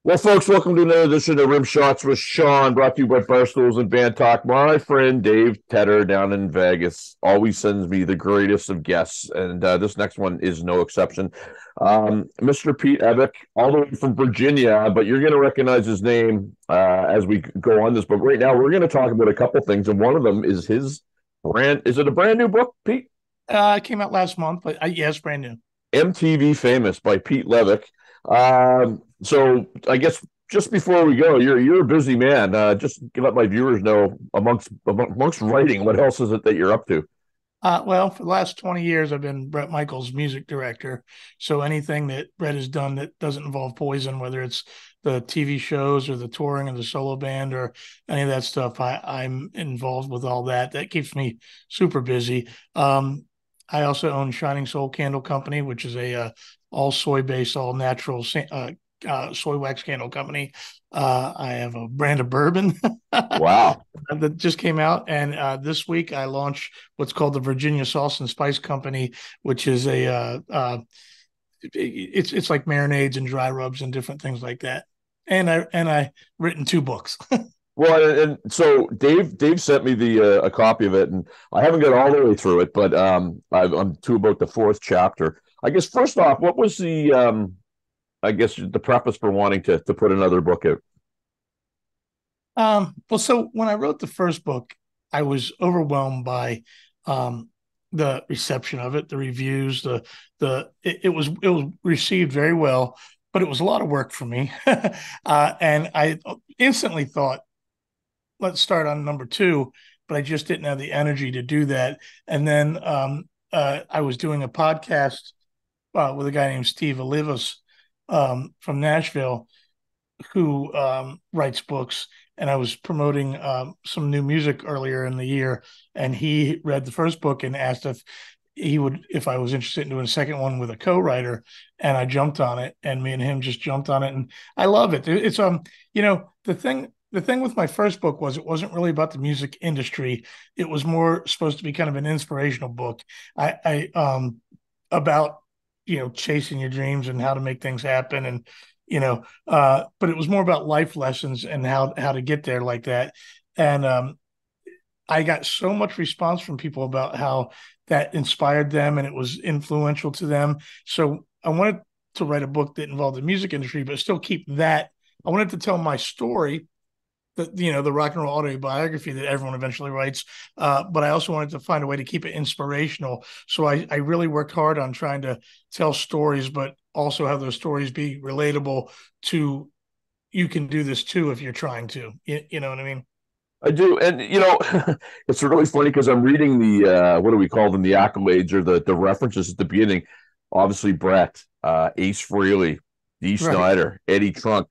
Well, folks, welcome to another edition of Rimshots with Sean, brought to you by Barstools and Bandtalk. My friend Dave Tedder down in Vegas always sends me the greatest of guests, and this next one is no exception. Mr. Pete Evick, all the way from Virginia, but you're going to recognize his name as we go on this. But right now, we're going to talk about a couple things, and one of them is his brand. Is it a brand new book, Pete? It came out last month, but yes, brand new. MTV Famous by Pete Levick. So I guess just before we go, you're a busy man. Just let my viewers know amongst writing, what else is it that you're up to? Well, for the last 20 years, I've been Bret Michaels' music director. So anything that Bret has done that doesn't involve Poison, whether it's the TV shows or the touring or the solo band or any of that stuff, I'm involved with all that. That keeps me super busy. I also own Shining Soul Candle Company, which is a all soy based, all natural soy wax candle company. I have a brand of bourbon Wow. that just came out, and this week I launched what's called the Virginia Sauce and Spice Company, which is it's like marinades and dry rubs and different things like that. And I written two books. Well, and so Dave sent me the a copy of it, and I haven't got all the way through it, but I'm to about the fourth chapter. I guess first off, what was the I guess the preface for wanting to put another book out? Well, so when I wrote the first book, I was overwhelmed by um, the reception of it, the reviews, it was received very well, but it was a lot of work for me, and I instantly thought, let's start on number two, but I just didn't have the energy to do that. And then I was doing a podcast with a guy named Steve Olivas from Nashville who writes books, and I was promoting some new music earlier in the year, and he read the first book and asked if I was interested in doing a second one with a co-writer, and I jumped on it, and me and him just jumped on it, and I love it. It's the thing with my first book was it wasn't really about the music industry. It was more supposed to be kind of an inspirational book. I about chasing your dreams and how to make things happen, and but it was more about life lessons and how to get there like that. And I got so much response from people about how that inspired them and it was influential to them. So I wanted to write a book that involved the music industry, but still keep that. I wanted to tell my story, the rock and roll autobiography that everyone eventually writes. But I also wanted to find a way to keep it inspirational. So I really worked hard on trying to tell stories, but also have those stories be relatable to, you can do this too if you're trying to. You know what I mean? I do, and it's really funny because I'm reading the what do we call them, the accolades or the references at the beginning. Obviously, Brett, Ace Frehley, Dee Right. Snider, Eddie Trunk.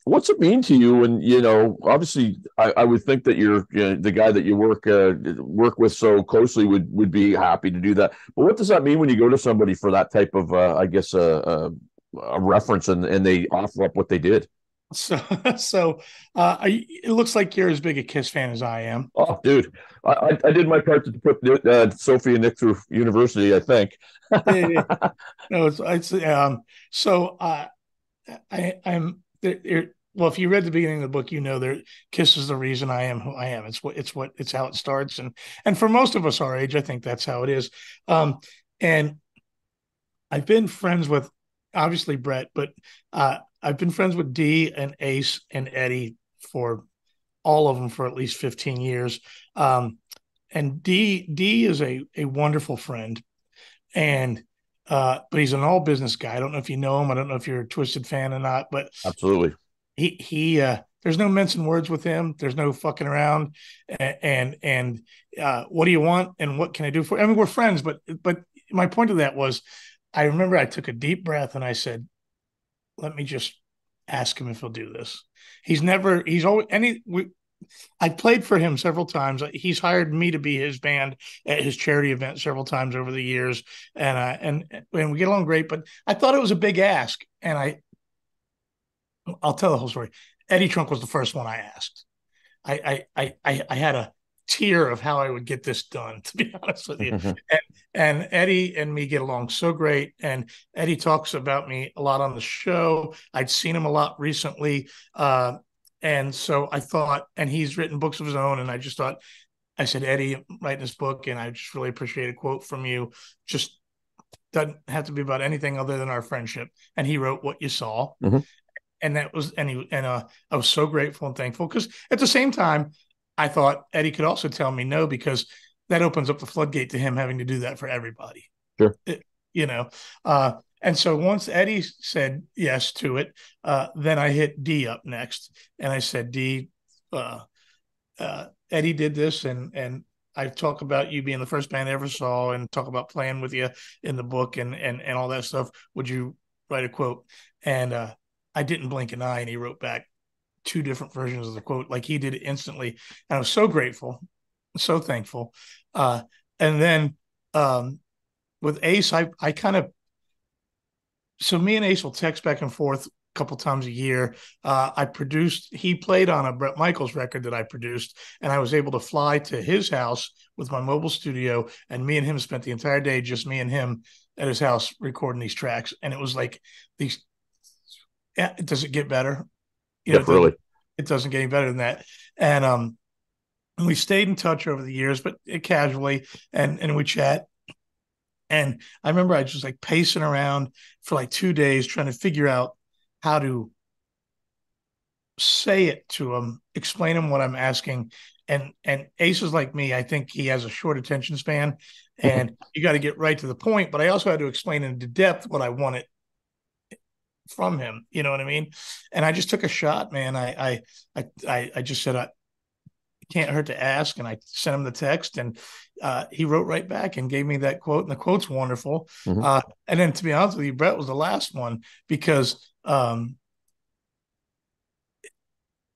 What's it mean to you? And obviously, I would think that the guy that you work with so closely would be happy to do that. But what does that mean when you go to somebody for that type of, I guess, a reference and they offer up what they did? So, it looks like you're as big a Kiss fan as I am. Oh, dude, I did my part to put Sophie and Nick through university, I think. Yeah, no, it's so I'm there. Well, if you read the beginning of the book, there Kiss is the reason I am who I am. It's how it starts, and for most of us our age, I think that's how it is. And I've been friends with obviously Bret, but I've been friends with Dee and Ace and Eddie for all of them for at least 15 years. And Dee is a wonderful friend, and but he's an all business guy. I don't know if you know him. I don't know if you're a Twisted fan or not, but Absolutely. he there's no mincing words with him. There's no fucking around. And what do you want and what can I do for you? I mean, we're friends, but my point of that was, I remember I took a deep breath and I said, let me just ask him if he'll do this. He's always any we I played for him several times. He's hired me to be his band at his charity event several times over the years, and we get along great. But I thought it was a big ask, and I'll tell the whole story. Eddie Trunk was the first one I asked. I had a tier of how I would get this done, to be honest with you. And Eddie and me get along so great. And Eddie talks about me a lot on the show. I'd seen him a lot recently. And so I thought, and he's written books of his own. And I just thought, I said, Eddie, I'm writing this book, and I just really appreciate a quote from you. Just doesn't have to be about anything other than our friendship. And he wrote What You Saw. And that was, I was so grateful and thankful, because at the same time, I thought Eddie could also tell me no, because that opens up the floodgate to him having to do that for everybody. Sure. You know, and so once Eddie said yes to it, then I hit D up next, and I said, D, Eddie did this, and I talk about you being the first band I ever saw, and talk about playing with you in the book, and all that stuff. Would you write a quote? And I didn't blink an eye, and he wrote back 2 different versions of the quote, like he did it instantly. And I was so grateful, so thankful. And then with Ace, I kind of, so me and Ace will text back and forth a couple times a year. He played on a Bret Michaels record that I produced, and I was able to fly to his house with my mobile studio, and me and him spent the entire day, just me and him at his house, recording these tracks. And it was like these, does it get better? Really. It doesn't get any better than that. And we stayed in touch over the years, but casually, and we chat. And I remember I just like pacing around for like 2 days trying to figure out how to say it to him, explain him what I'm asking. And Ace is like me. I think he has a short attention span, and you got to get right to the point. But I also had to explain into depth what I wanted from him. You know what I mean? And I just took a shot, man. I just said, I can't hurt to ask. And I sent him the text, and he wrote right back and gave me that quote. And the quote's wonderful. And then, to be honest with you, Bret was the last one, because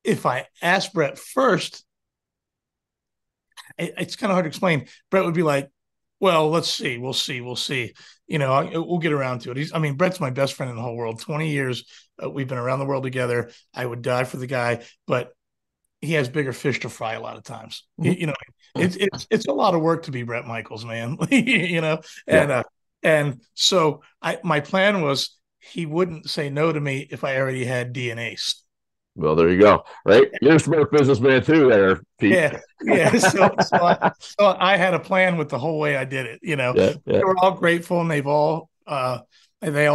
if I asked Bret first, it's kind of hard to explain. Bret would be like, well, let's see. We'll see. We'll get around to it. Bret's my best friend in the whole world. 20 years. We've been around the world together. I would die for the guy, but he has bigger fish to fry a lot of times. It's a lot of work to be Bret Michaels, man. And so my plan was he wouldn't say no to me if I already had DNAs. Well, there you go. Right, you're a smart businessman too, there, Pete. Yeah. So I had a plan with the whole way I did it. They were all grateful, and they all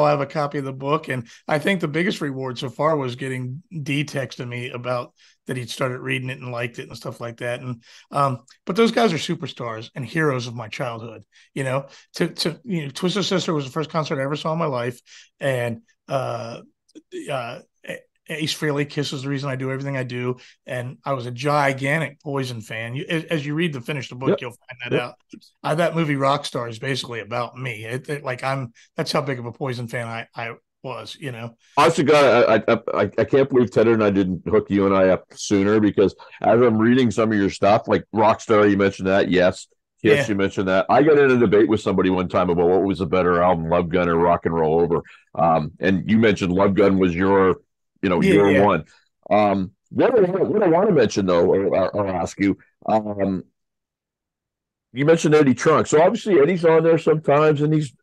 have a copy of the book. And I think the biggest reward so far was getting D texting me about that he'd started reading it and liked it and stuff like that. And but those guys are superstars and heroes of my childhood. Twisted Sister was the first concert I ever saw in my life, and Ace Frehley, Kiss is the reason I do everything I do. And I was a gigantic Poison fan. As you read finish the book, you'll find that out. That movie Rockstar is basically about me. That's how big of a Poison fan I was, Honestly, God, I can't believe Tedder and I didn't hook you and I up sooner, because as I'm reading some of your stuff, like Rockstar, you mentioned that, yes. Yes, you mentioned that. I got in a debate with somebody one time about what was a better album, Love Gun or Rock and Roll Over. And you mentioned Love Gun was your one. What I want to mention, though, or ask you, you mentioned Eddie Trunk. So obviously Eddie's on there sometimes, and he's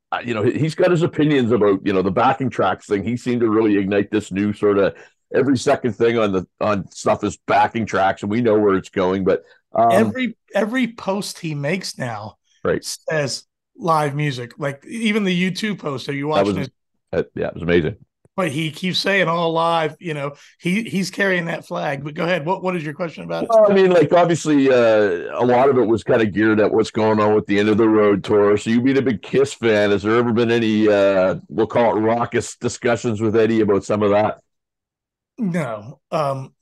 got his opinions about, the backing tracks thing. He seemed to really ignite this new sort of every second thing on stuff is backing tracks, and we know where it's going. But every post he makes now right says live music. Like even the YouTube post. Are you watching it? It was amazing. But he keeps saying all live, he's carrying that flag. But go ahead. What is your question about it? Well, obviously, a lot of it was kind of geared at what's going on with the End of the Road tour. So you being a big Kiss fan, has there ever been any, we'll call it raucous discussions with Eddie about some of that? No. I'm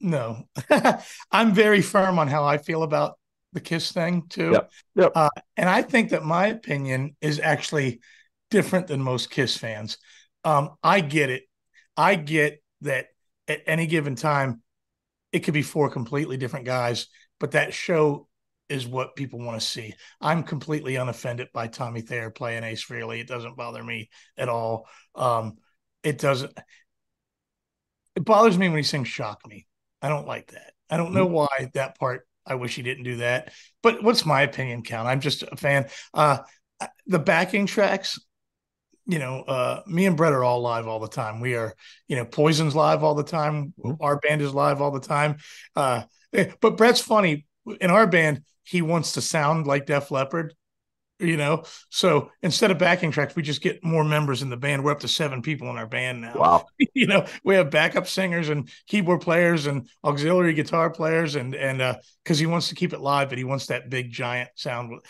very firm on how I feel about the Kiss thing too. Yep. And I think that my opinion is actually different than most Kiss fans. I get it. I get that at any given time, it could be 4 completely different guys, but that show is what people want to see. I'm completely unoffended by Tommy Thayer playing Ace Frehley. It doesn't bother me at all. It bothers me when he sings Shock Me. I don't like that. I don't know why that part I wish he didn't do that. But what's my opinion, Count? I'm just a fan. The backing tracks, me and Bret are all live all the time. We are, Poison's live all the time. Our band is live all the time. But Bret's funny. In our band, he wants to sound like Def Leppard, So instead of backing tracks, we just get more members in the band. We're up to 7 people in our band now. Wow. We have backup singers and keyboard players and auxiliary guitar players, and because he wants to keep it live, but he wants that big giant sound.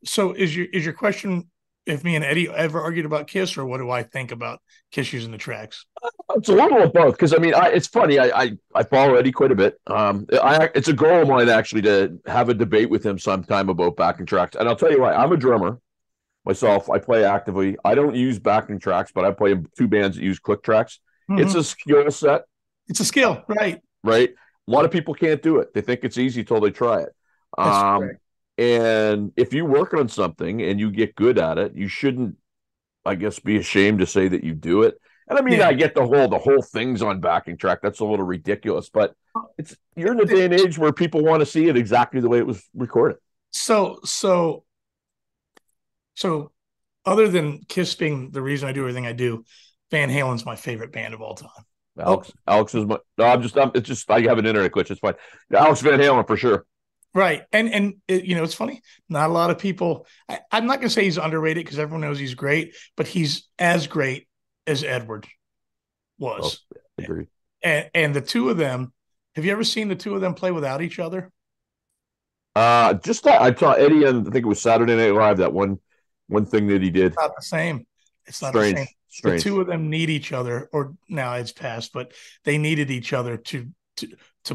So is your question if me and Eddie ever argued about Kiss, or what do I think about Kiss using the tracks? It's a little of both, because I mean, it's funny. I follow Eddie quite a bit. It's a goal of mine actually to have a debate with him sometime about backing tracks. And I'll tell you why. I'm a drummer myself. I play actively. I don't use backing tracks, but I play in 2 bands that use click tracks. Mm-hmm. It's a skill set. It's a skill, right? Right. A lot of people can't do it. They think it's easy till they try it. And if you work on something and you get good at it, you shouldn't, I guess, be ashamed to say that you do it. And I mean, I get the whole thing's on backing track. That's a little ridiculous, but you're in the day and age where people want to see it exactly the way it was recorded. So other than Kiss being the reason I do everything I do, Van Halen's my favorite band of all time. Alex is my. No, it's just I have an internet glitch. It's fine. Alex Van Halen for sure. Right. And it's funny. Not a lot of people, I'm not going to say he's underrated because everyone knows he's great, but he's as great as Edward was. Oh, agreed. And the 2 of them, have you ever seen the 2 of them play without each other? Just that I saw Eddie on, I think it was Saturday Night Live, that one thing that he did. It's not the same. It's not strange, the same. Strange. The 2 of them need each other, or now it's past, but they needed each other to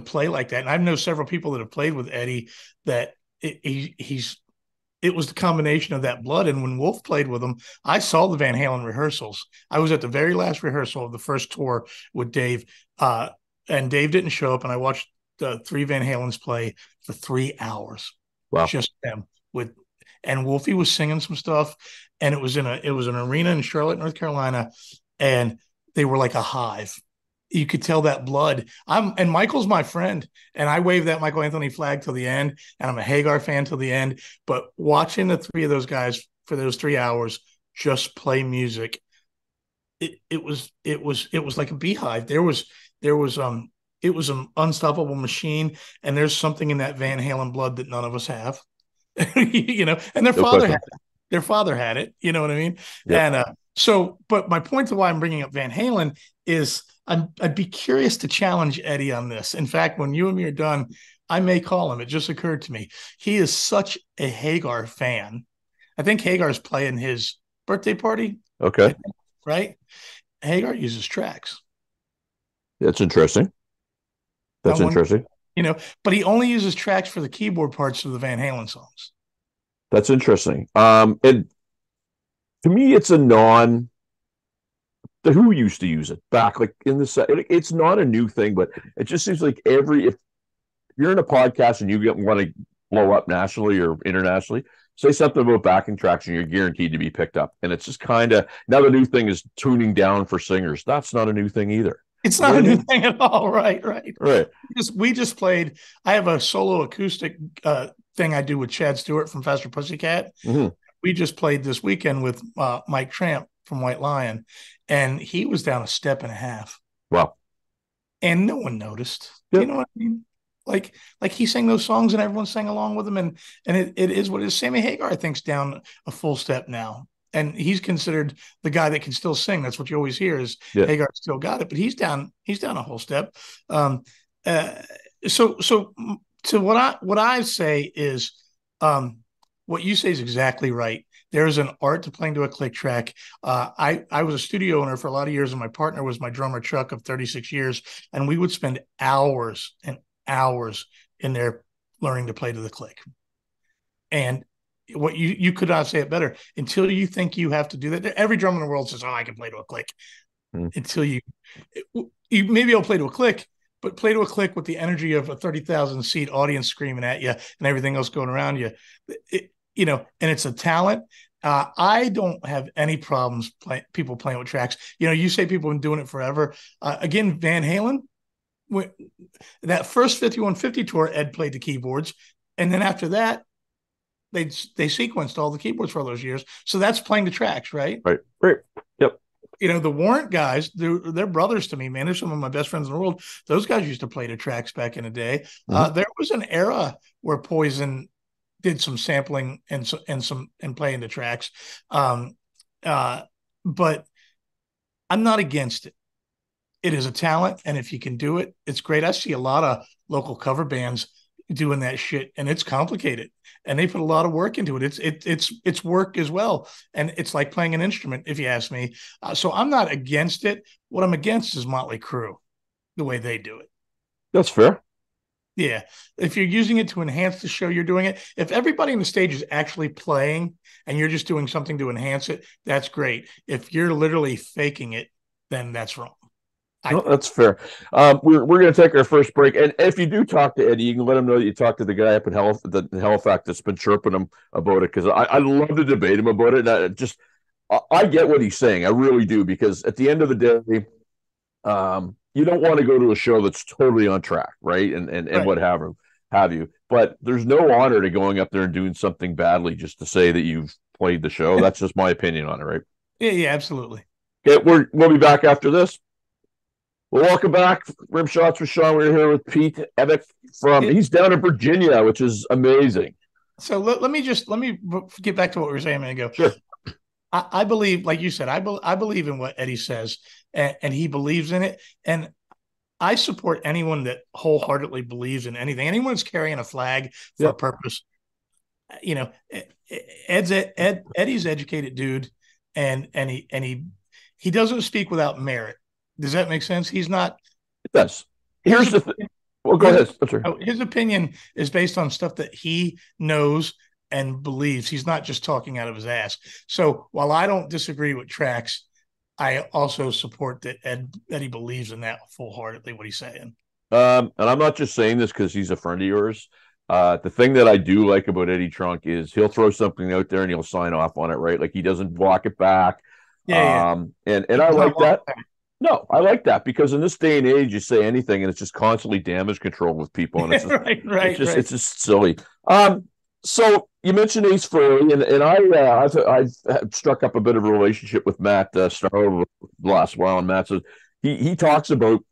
play like that. And I know several people that have played with Eddie that it was the combination of that blood. And when Wolf played with him, I saw the Van Halen rehearsals. I was at the very last rehearsal of the first tour with Dave, and Dave didn't show up, and I watched the 3 Van Halens play for 3 hours. Wow. Just them and Wolfie was singing some stuff, and it was an arena in Charlotte, North Carolina, and they were like a hive. You could tell that blood. And Michael's my friend, and I waved that Michael Anthony flag till the end, and I'm a Hagar fan till the end. But watching the 3 of those guys for those 3 hours just play music, it was like a beehive. It was an unstoppable machine, and there's something in that Van Halen blood that none of us have. And their father had it. Their father had it. You know what I mean? Yep. And but my point to why I'm bringing up Van Halen is I'd be curious to challenge Eddie on this. In fact, when you and me are done, I may call him. It just occurred to me. He is such a Hagar fan. I think Hagar's playing his birthday party. Okay. Right? Hagar uses tracks. That's interesting. Interesting. But he only uses tracks for the keyboard parts of the Van Halen songs. That's interesting. And to me, it's the Who used to use it back, like in the set. It's not a new thing, but it just seems like if you're in a podcast and you want to blow up nationally or internationally, say something about backing tracks and you're guaranteed to be picked up. And it's just kind of, now the new thing is tuning down for singers. That's not a new thing either. It's not a new thing at all. Right. We just played. I have a solo acoustic thing I do with Chad Stewart from Faster Pussycat. Mm-hmm. We just played this weekend with Mike Tramp from White Lion, and he was down a step and a half. Wow. And no one noticed. Yep. You know what I mean? Like he sang those songs and everyone sang along with him, and it is what it is. Sammy Hagar, I think, is down a full step now. And he's considered the guy that can still sing. That's what you always hear is Hagar still got it, but he's down a whole step. So to what I say is, what you say is exactly right. There is an art to playing to a click track. I was a studio owner for a lot of years, and my partner was my drummer Chuck of 36 years, and we would spend hours and hours in there learning to play to the click. And what you could not say it better until you think you have to do that. Every drummer in the world says, "Oh, I can play to a click." Until you maybe I'll play to a click, but play to a click with the energy of a 30,000 seat audience screaming at you and everything else going around you. And it's a talent. I don't have any problems people playing with tracks. You say people have been doing it forever. Again, Van Halen, when that first 5150 tour, Ed played the keyboards, and then after that, they sequenced all the keyboards for all those years. So that's playing the tracks, right? Right. Right. Yep. The Warrant guys, they're brothers to me, man. They're some of my best friends in the world. Those guys used to play the tracks back in the day. Mm-hmm. There was an era where Poison did some sampling and playing the tracks. But I'm not against it. It is a talent, and if you can do it, it's great. I see a lot of local cover bands doing that shit, and it's complicated, and they put a lot of work into it. It's work as well, and it's like playing an instrument, if you ask me. So I'm not against it. What I'm against is Motley Crue, the way they do it. That's fair. Yeah, if you're using it to enhance the show, you're doing it. If everybody on the stage is actually playing and you're just doing something to enhance it, that's great. If you're literally faking it, then that's wrong. No, that's fair. We're going to take our first break, and if you do talk to Eddie, you can let him know that you talked to the guy up in Halifax that's been chirping him about it, because I love to debate him about it. And I get what he's saying, I really do, because at the end of the day, you don't want to go to a show that's totally on track, right? And Right. what have you. But there's no honor to going up there and doing something badly just to say that you've played the show. That's just my opinion on it, right? Yeah, absolutely. Okay, we'll be back after this. Well, welcome back, Rimshots with Sean. We're here with Pete Evick he's down in Virginia, which is amazing. So let me get back to what we were saying a minute ago. Sure. I believe, like you said, I believe in what Eddie says, and he believes in it. And I support anyone that wholeheartedly believes in anything. Anyone that's carrying a flag for a purpose. Eddie's educated dude, and he doesn't speak without merit. Does that make sense? He's not. It does. Here's the thing. Well, go ahead. His opinion is based on stuff that he knows and believes. He's not just talking out of his ass. So while I don't disagree with tracks, I also support that Eddie believes in that full-heartedly, what he's saying. And I'm not just saying this because he's a friend of yours. The thing that I do like about Eddie Trunk is he'll throw something out there and he'll sign off on it, right? Like he doesn't walk it back. Yeah. And I like that. No, I like that, because in this day and age, you say anything and it's just constantly damage control with people, and it's just, it's just silly. So you mentioned Ace Frehley, and I've struck up a bit of a relationship with Matt Star over the last while, and Matt says he talks about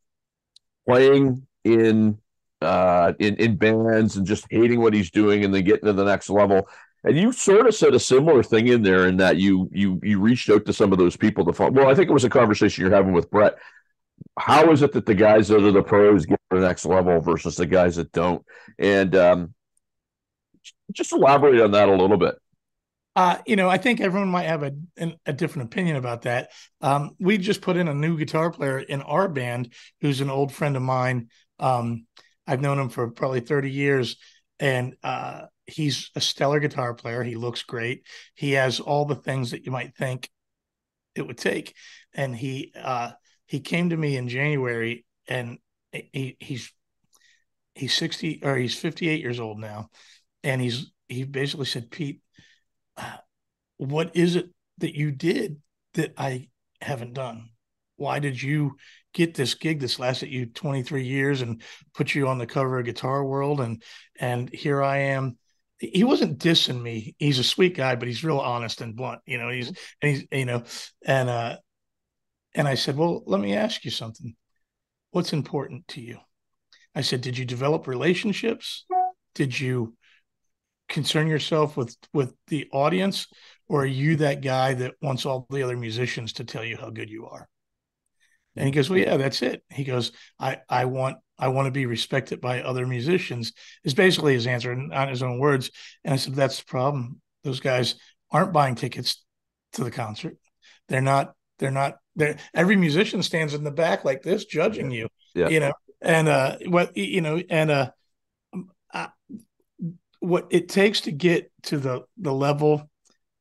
playing in bands and just hating what he's doing and then getting to the next level. And you sort of said a similar thing in there, in that you reached out to some of those people to follow. Well, I think it was a conversation you're having with Bret. How is it that the guys that are the pros get to the next level versus the guys that don't? And just elaborate on that a little bit. I think everyone might have a different opinion about that. We just put in a new guitar player in our band who's an old friend of mine. I've known him for probably 30 years, and he's a stellar guitar player. He looks great. He has all the things that you might think it would take. And he came to me in January, and he's 60, or he's 58 years old now. And he basically said, Pete, what is it that you did that I haven't done? Why did you get this gig that's lasted you 23 years and put you on the cover of Guitar World? And here I am. He wasn't dissing me. He's a sweet guy, but he's real honest and blunt. And I said, well, let me ask you something. What's important to you? I said, did you develop relationships? Did you concern yourself with the audience, or are you that guy that wants all the other musicians to tell you how good you are? And he goes, well, yeah, that's it. He goes, I want to be respected by other musicians, is basically his answer, not his own words. And I said, that's the problem. Those guys aren't buying tickets to the concert. They're not every musician stands in the back like this judging you, what it takes to get to the level,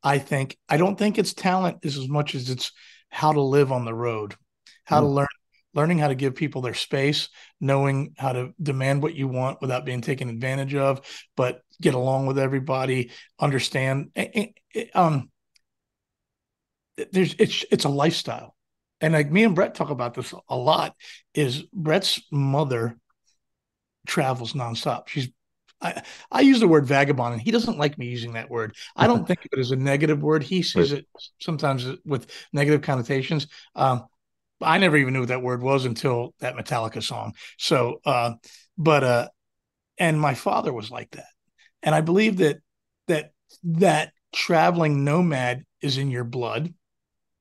I don't think it's talent as much as it's how to live on the road, how to learning how to give people their space, knowing how to demand what you want without being taken advantage of, but get along with everybody, understand. It's a lifestyle. and like me and Bret talk about this a lot, is Bret's mother travels nonstop. I, I use the word vagabond, and he doesn't like me using that word. I don't think of it as a negative word. He Right. sees it sometimes with negative connotations. I never even knew what that word was until that Metallica song. So, but and my father was like that, and I believe that that traveling nomad is in your blood.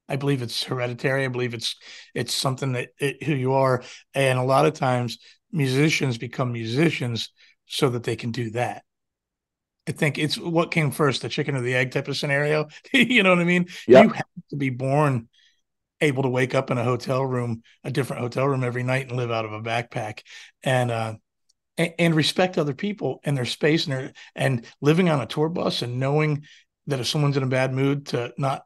I believe it's hereditary. I believe it's something who you are, and a lot of times musicians become musicians so that they can do that. I think it's what came first, the chicken or the egg type of scenario. You know what I mean? You Yep. have to be born able to wake up in a hotel room, a different hotel room every night, and live out of a backpack, and and respect other people and their space, and living on a tour bus and knowing that if someone's in a bad mood, to not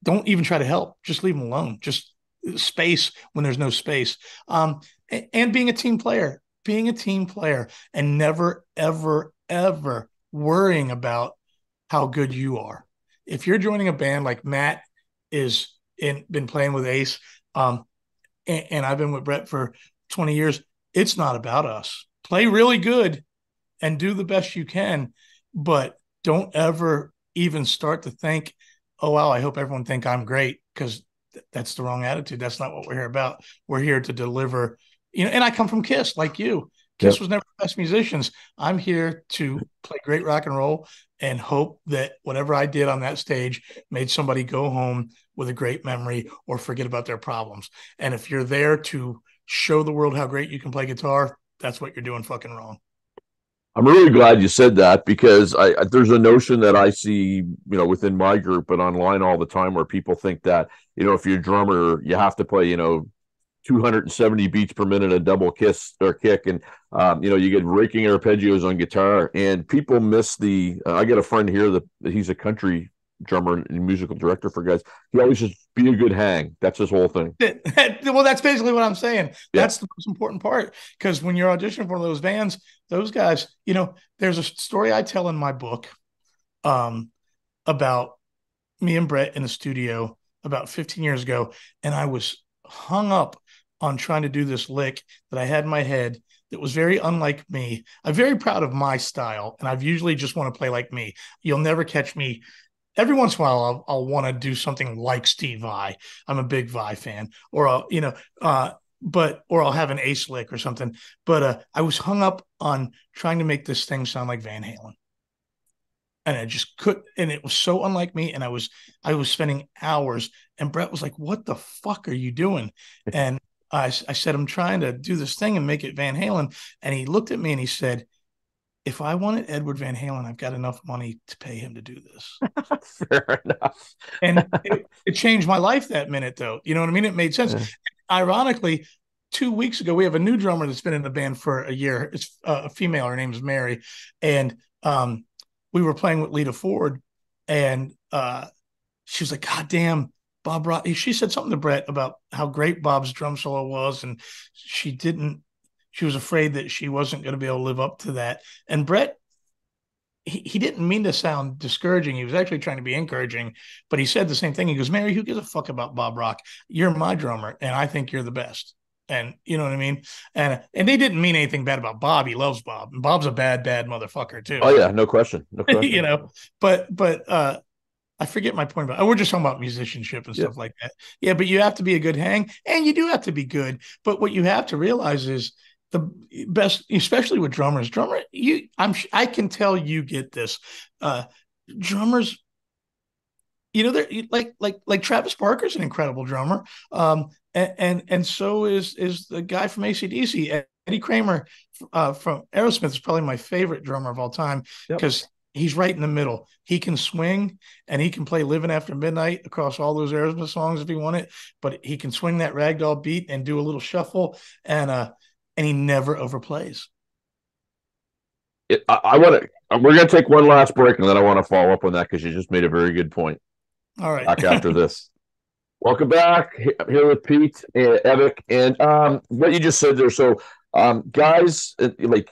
don't even try to help, just leave them alone, just space when there's no space. And being a team player, and never ever ever worrying about how good you are. If you're joining a band like Matt is been playing with Ace, um, and I've been with Bret for 20 years, it's not about us. Play really good and do the best you can, but don't ever even start to think, oh wow, I hope everyone think I'm great, because that's the wrong attitude. That's not what we're here about. We're here to deliver, and I come from Kiss like you. Kiss Yep. was never the best musicians. I'm here to play great rock and roll and hope that whatever I did on that stage made somebody go home with a great memory or forget about their problems. And if you're there to show the world how great you can play guitar, that's what you're doing fucking wrong. I'm really glad you said that because there's a notion that I see, within my group and online all the time where people think that, if you're a drummer, you have to play, 270 beats per minute, a double kiss or kick, and you get raking arpeggios on guitar, and people miss the. I got a friend here that he's a country drummer and musical director for guys. He always says, "Be a good hang." That's his whole thing. Well, that's basically what I'm saying. Yeah. That's the most important part, because when you're auditioning for those bands, those guys, there's a story I tell in my book, um, about me and Bret in the studio about 15 years ago, and I was hung up on trying to do this lick that I had in my head that was very unlike me. I'm very proud of my style, and I've usually just want to play like me. You'll never catch me. Every once in a while, I'll want to do something like Steve Vai. I'm a big Vai fan, or or I'll have an Ace lick or something. But I was hung up on trying to make this thing sound like Van Halen, and I just could, and it was so unlike me. And I was spending hours, and Bret was like, "What the fuck are you doing?" And I said, "I'm trying to do this thing and make it Van Halen." And he looked at me and he said, "If I wanted Edward Van Halen, I've got enough money to pay him to do this." Fair enough. And it changed my life that minute, though. You know what I mean? It made sense. Yeah. Ironically, 2 weeks ago, we have a new drummer that's been in the band for a year. It's a female. Her name is Mary. And we were playing with Lita Ford, and she was like, "God damn, Bob Rock." She said something to Bret about how great Bob's drum solo was, and she was afraid that she wasn't going to be able to live up to that. And Bret, he didn't mean to sound discouraging. He was actually trying to be encouraging, but he said the same thing. He goes, "Mary, who gives a fuck about Bob Rock? You're my drummer, and I think you're the best." And you know what I mean? And they didn't mean anything bad about Bob. He loves Bob. And Bob's a bad motherfucker too. Oh yeah, no question, no you question. know, but I forget my point about. We're just talking about musicianship and Yeah. stuff like that. Yeah, but you have to be a good hang, and you do have to be good. But what you have to realize is the best, especially with drummers. I can tell you get this. Drummers, they're like Travis Barker's an incredible drummer. And so is the guy from AC/DC. Eddie Kramer from Aerosmith is probably my favorite drummer of all time, Yep. because he's right in the middle. He can swing, and he can play "Living After Midnight" across all those Aerosmith songs if he wanted, but he can swing that ragdoll beat and do a little shuffle, and he never overplays. I want to. We're going to take one last break, and then I want to follow up on that because you just made a very good point. All right. Back after this. Welcome back. Here with Pete and Evick, and what you just said there. So, guys, like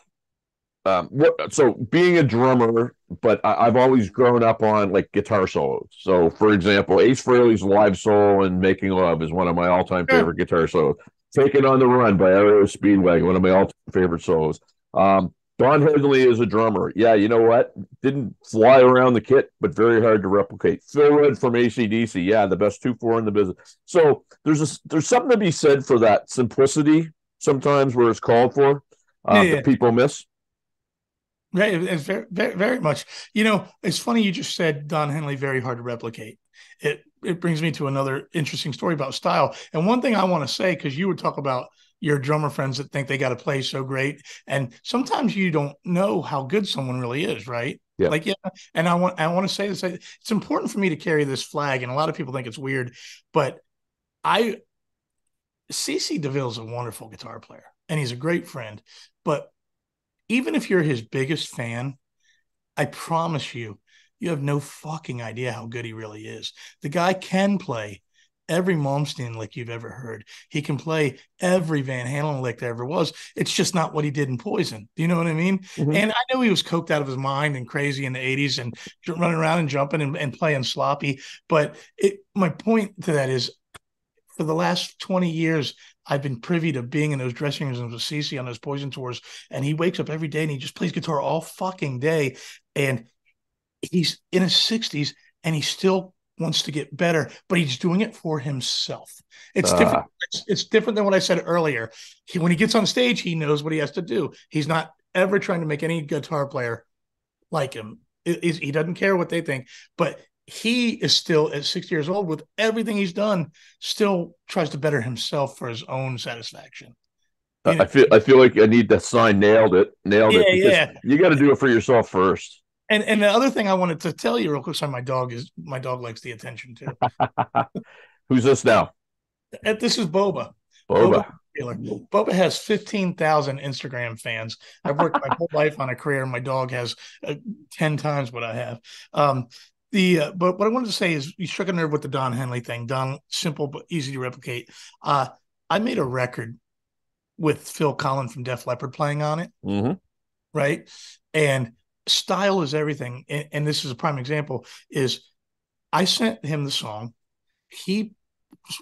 So being a drummer, but I've always grown up on like guitar solos. So for example, Ace Frehley's live solo and Making Love is one of my all-time Sure. favorite guitar solos. Taking on the Run by Aero Speedwagon, one of my all-time favorite solos. Don Henley is a drummer. Yeah, you know what? Didn't fly around the kit, but very hard to replicate. Phil Rudd from AC/DC. Yeah, the best 2/4 in the business. So there's something to be said for that simplicity sometimes where it's called for, Yeah, yeah. that people miss. Right. It's very, very, very much. It's funny you just said Don Henley very hard to replicate. It brings me to another interesting story about style. And one thing I want to say, because you would talk about your drummer friends that think they got to play so great, and sometimes you don't know how good someone really is, right? Yeah. Like, yeah. And I want to say this. It's important for me to carry this flag, and a lot of people think it's weird, but I CC DeVille is a wonderful guitar player, and he's a great friend, but even if you're his biggest fan, I promise you, you have no fucking idea how good he really is. The guy can play every Malmsteen lick you've ever heard. He can play every Van Halen lick there ever was. It's just not what he did in Poison. Do you know what I mean? Mm-hmm. And I know he was coked out of his mind and crazy in the 80s and running around and jumping and playing sloppy. But my point to that is for the last 20 years, I've been privy to being in those dressing rooms with CC on those Poison tours, and he wakes up every day and he just plays guitar all fucking day, and he's in his 60s and he still wants to get better, but he's doing it for himself. It's different. Uh, It's different than what I said earlier. When he gets on stage, he knows what he has to do. He's not ever trying to make any guitar player like him. He doesn't care what they think, but he is still at 60 years old with everything he's done, still tries to better himself for his own satisfaction. You know, I feel like I need to sign nailed yeah, it because yeah. you got to do it for yourself first. And the other thing I wanted to tell you real quick, sorry, my dog likes the attention too. Who's this now? This is Boba. Boba Boba. Taylor. Boba has 15,000 Instagram fans. I've worked my whole life on a career. My dog has 10 times what I have. But what I wanted to say is you struck a nerve with the Don Henley thing. Don, simple but easy to replicate. I made a record with Phil Collins from Def Leppard playing on it, Mm-hmm. right? And style is everything. And this is a prime example. Is I sent him the song. He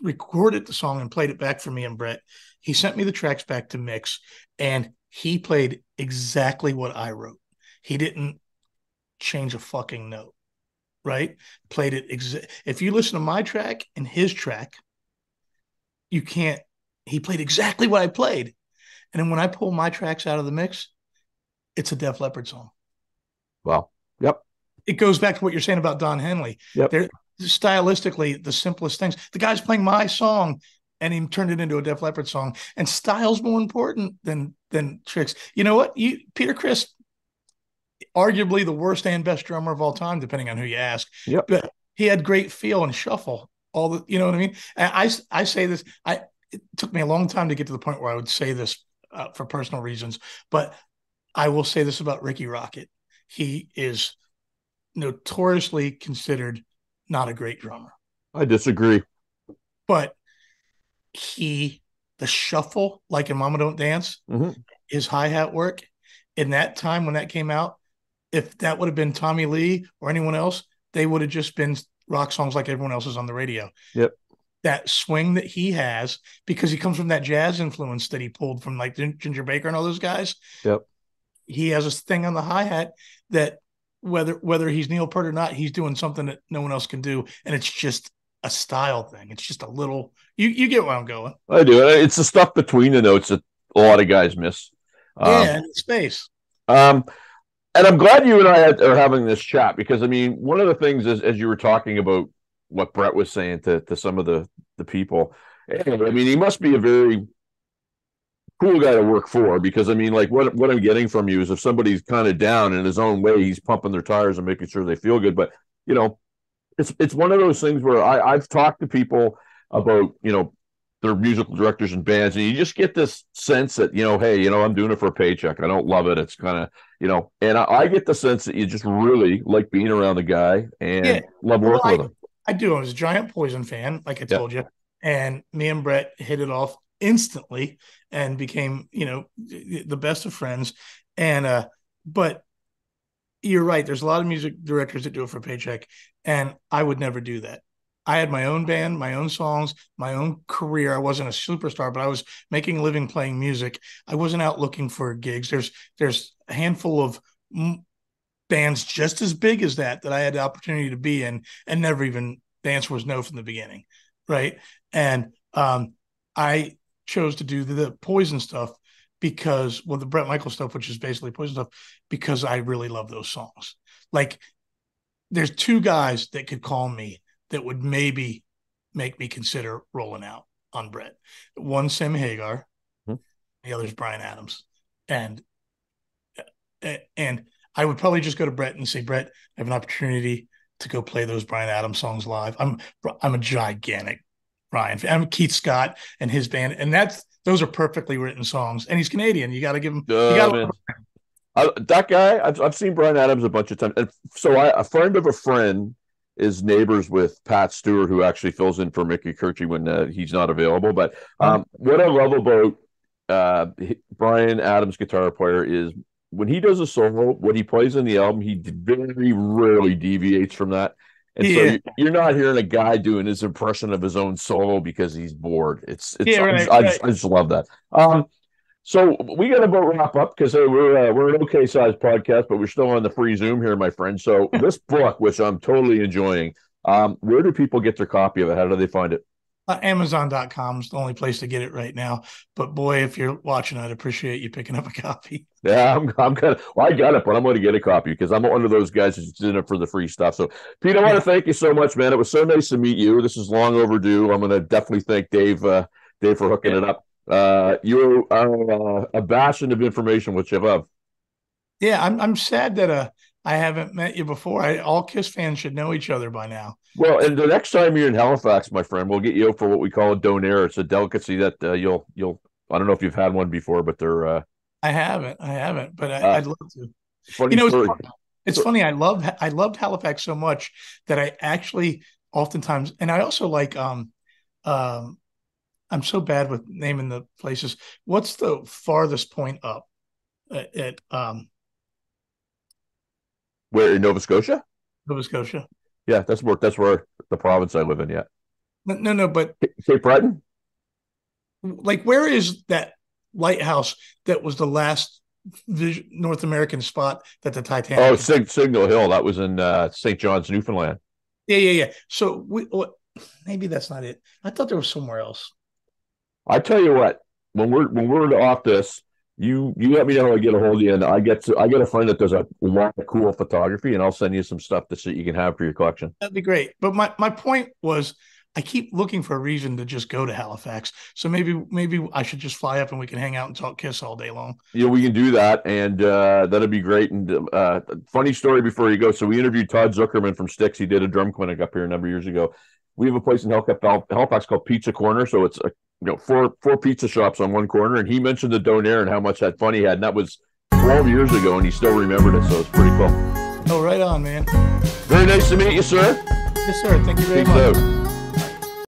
recorded the song and played it back for me and Bret. He sent me the tracks back to mix, and he played exactly what I wrote. He didn't change a fucking note, right? Played it. If you listen to my track and his track, you can't. He played exactly what I played. And then when I pull my tracks out of the mix, it's a Def Leppard song. Well, yep, It goes back to what you're saying about Don Henley. yep. They're stylistically the simplest things. The guy's playing my song and he turned it into a Def Leppard song. And style's more important than tricks. You know what? Peter Criss, arguably the worst and best drummer of all time, depending on who you ask. Yep. But he had great feel and shuffle. All the, you know what I mean? And I say this. It took me a long time to get to the point where I would say this for personal reasons, but I will say this about Ricky Rocket. He is notoriously considered not a great drummer, I disagree. but the shuffle, like in Mama Don't Dance, Mm-hmm. his hi-hat work in that time when that came out, if that would have been Tommy Lee or anyone else, they would have just been rock songs like everyone else is on the radio. Yep. That swing that he has, because he comes from that jazz influence that he pulled from like Ginger Baker and all those guys. Yep. He has a thing on the hi-hat that whether he's Neil Peart or not, he's doing something that no one else can do. And it's just a style thing. It's just a little, you get where I'm going. I do. It's the stuff between the notes that a lot of guys miss. Yeah, and space. Um, and I'm glad you and I are having this chat because I mean, one of the things is as you were talking about what Bret was saying to some of the people. I mean, he must be a very cool guy to work for because I mean, like what I'm getting from you is if somebody's kind of down in his own way, he's pumping their tires and making sure they feel good. But you know, it's one of those things where I've talked to people about their musical directors and bands, and you just get this sense that hey, I'm doing it for a paycheck. I don't love it. It's kind of and I get the sense that you just really like being around the guy and Yeah. love Well, working with him. I do. I was a giant Poison fan, like I Yeah. told you, and me and Bret hit it off instantly and became, the best of friends. And but you're right. There's a lot of music directors that do it for a paycheck, and I would never do that. I had my own band, my own songs, my own career. I wasn't a superstar, but I was making a living playing music. I wasn't out looking for gigs. There's a handful of bands just as big as that I had the opportunity to be in, and never even the answer was no from the beginning, right? And I chose to do the Poison stuff because, well, the Bret Michaels stuff, which is basically Poison stuff, because I really love those songs. Like, there's two guys that could call me that would maybe make me consider rolling out on Bret. One, Sam Hagar, the other's Bryan Adams, and I would probably just go to Bret and say, Bret, I have an opportunity to go play those Bryan Adams songs live. I'm a gigantic Bryan fan. I'm Keith Scott and his band, and those are perfectly written songs. And he's Canadian. You got to give him. That guy, I've seen Bryan Adams a bunch of times, and so a friend of a friend is neighbors with Pat Stewart, who actually fills in for Mickey Kirchie when he's not available. But what I love about Bryan Adams, guitar player, is when he does a solo, what he plays in the album, he very rarely deviates from that. And so you're not hearing a guy doing his impression of his own solo because he's bored. I just love that. So we got to about wrap up because we're an okay sized podcast, but we're still on the free Zoom here, my friend. So this book, which I'm totally enjoying, where do people get their copy of it? How do they find it? Amazon.com is the only place to get it right now. But boy, if you're watching, I'd appreciate you picking up a copy. Yeah, I'm kind of. Well, I got it, but I'm going to get a copy because I'm one of those guys who's in it for the free stuff. So, Pete, I want to thank you so much, man. It was so nice to meet you. This is long overdue. I'm going to definitely thank Dave for hooking it up. You are a bastion of information, which I love. Yeah, I'm sad that I haven't met you before. All Kiss fans should know each other by now. Well, and the next time you're in Halifax, my friend, we'll get you out for what we call a donair. It's a delicacy that you'll. I don't know if you've had one before, but they're. I haven't, but I'd love to. Funny story. It's funny. I loved Halifax so much that I actually oftentimes, and I also like I'm so bad with naming the places. What's the farthest point up at where in Nova Scotia? Nova Scotia. Yeah, that's where the province I live in. Yeah. No, but Cape Breton. Like, where is that lighthouse that was the last North American spot that the Titanic? Oh, Signal Hill. That was in St. John's, Newfoundland. Yeah. So maybe that's not it. I thought there was somewhere else. I tell you what, when we're off this, you let me know how I get a hold of you, and I get a friend that does a lot of cool photography, and I'll send you some stuff that you can have for your collection. That'd be great. But my point was, I keep looking for a reason to just go to Halifax. So maybe I should just fly up and we can hang out and talk Kiss all day long. Yeah, we can do that, and that'd be great. And funny story before you go. So we interviewed Todd Zuckerman from Styx. He did a drum clinic up here a number of years ago. We have a place in Halifax called Pizza Corner. So it's four pizza shops on one corner. And he mentioned the donair and how much that fun he had. And that was 12 years ago, and he still remembered it. So it's pretty cool. Oh, right on, man. Very nice to meet you, sir. Yes, sir. Thank you very much.